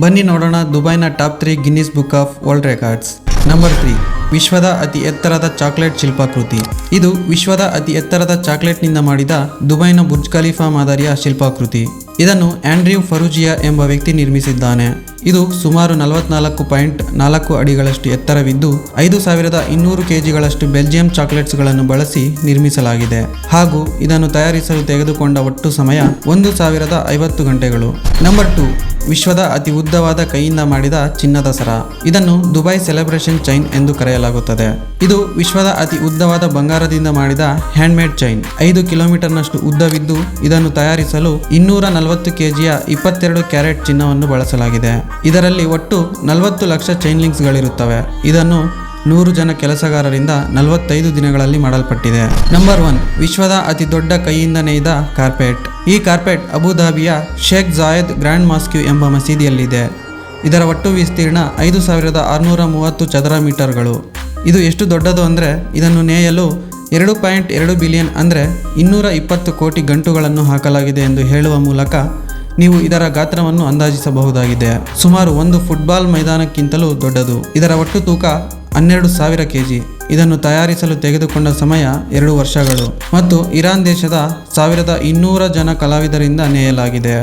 ಬನ್ನಿ ನೋಡೋಣ ದುಬೈನ top 3 Guinness book of world records. Number 3, ವಿಶ್ವದ ಅತಿ ಎತ್ತರದ ಚಾಕ್ಲೇಟ್ ಶಿಲ್ಪಾಕೃತಿ. ಇದು ವಿಶ್ವದ ಅತಿ ಎತ್ತರದ ಚಾಕ್ಲೇಟ್ನಿಂದ ಮಾಡಿದ ದುಬೈನ ಬುರ್ಜ್ ಖಲೀಫಾ ಮಾದರಿಯ ಶಿಲ್ಪಾಕೃತಿ. ಇದನ್ನು ಆಂಡ್ರ್ಯೂ ಫರೂಜಿಯಾ ಎಂಬ ವ್ಯಕ್ತಿ ನಿರ್ಮಿಸಿದ್ದಾನೆ. ಇದು ಸುಮಾರು 44.4 ಅಡಿಗಳಷ್ಟು ಎತ್ತರವಿದ್ದು 5200 kgಗಳಷ್ಟು ಬೆಲ್ಜಿಯಂ ಚಾಕ್ಲೇಟ್ಸ್ಗಳನ್ನು ಬಳಸಿ ನಿರ್ಮಿಸಲಾಗಿದೆ ಹಾಗೂ ಇದನ್ನು ತಯಾರಿಸಲು ತೆಗೆದುಕೊಂಡ ಒಟ್ಟು ಸಮಯ 1050 ಗಂಟೆಗಳು. ನಂಬರ್ 2, ವಿಶ್ವದ ಅತಿ ಉದ್ದವಾದ ಕೈಯಿಂದ ಮಾಡಿದ ಚಿನ್ನದ ಸರ. ಇದನ್ನು ದುಬೈ ಸೆಲೆಬ್ರೇಷನ್ ಚೈನ್ ಎಂದು ಕರೆಯಲಾಗುತ್ತದೆ. ಇದು ವಿಶ್ವದ ಅತಿ ಉದ್ದವಾದ ಬಂಗಾರದಿಂದ ಮಾಡಿದ ಹ್ಯಾಂಡ್ಮೇಡ್ ಚೈನ್. 5 ಕಿಲೋಮೀಟರ್ನಷ್ಟು ಉದ್ದವಿದ್ದು ಇದನ್ನು ತಯಾರಿಸಲು 240 kgಯ 22 ಕ್ಯಾರೆಟ್ ಚಿನ್ನವನ್ನು ಬಳಸಲಾಗಿದೆ. ಇದರಲ್ಲಿ ಒಟ್ಟು 40 ಲಕ್ಷ ಚೈನ್ ಲಿಂಕ್ಸ್ಗಳಿರುತ್ತವೆ. ಇದನ್ನು 100 ಜನ ಕೆಲಸಗಾರರಿಂದ 45 ದಿನಗಳಲ್ಲಿ ಮಾಡಲ್ಪಟ್ಟಿದೆ. ನಂಬರ್ 1, ವಿಶ್ವದ ಅತಿ ದೊಡ್ಡ ಕೈಯಿಂದ ನೇಯ್ದ ಕಾರ್ಪೆಟ್. ಈ ಕಾರ್ಪೆಟ್ ಅಬುಧಾಬಿಯ ಶೇಖ್ ಜಾಯದ್ ಗ್ರ್ಯಾಂಡ್ ಮಾಸ್ಕ್ಯೂ ಎಂಬ ಮಸೀದಿಯಲ್ಲಿದೆ. ಇದರ ಒಟ್ಟು ವಿಸ್ತೀರ್ಣ 5630 ಚದರ ಮೀಟರ್ಗಳು. ಇದು ಎಷ್ಟು ದೊಡ್ಡದು ಅಂದರೆ ಇದನ್ನು ನೇಯಲು 2.2 ಬಿಲಿಯನ್ ಅಂದರೆ 220 ಕೋಟಿ ಗಂಟುಗಳನ್ನು ಹಾಕಲಾಗಿದೆ ಎಂದು ಹೇಳುವ ಮೂಲಕ ನೀವು ಇದರ ಗಾತ್ರವನ್ನು ಅಂದಾಜಿಸಬಹುದಾಗಿದೆ. ಸುಮಾರು ಒಂದು ಫುಟ್ಬಾಲ್ ಮೈದಾನಕ್ಕಿಂತಲೂ ದೊಡ್ಡದು. ಇದರ ಒಟ್ಟು ತೂಕ 12,000 kg. ಇದನ್ನು ತಯಾರಿಸಲು ತೆಗೆದುಕೊಂಡ ಸಮಯ 2 ವರ್ಷಗಳು ಮತ್ತು ಇರಾನ್ ದೇಶದ 1200 ಜನ ಕಲಾವಿದರಿಂದ ನೇಯಲಾಗಿದೆ.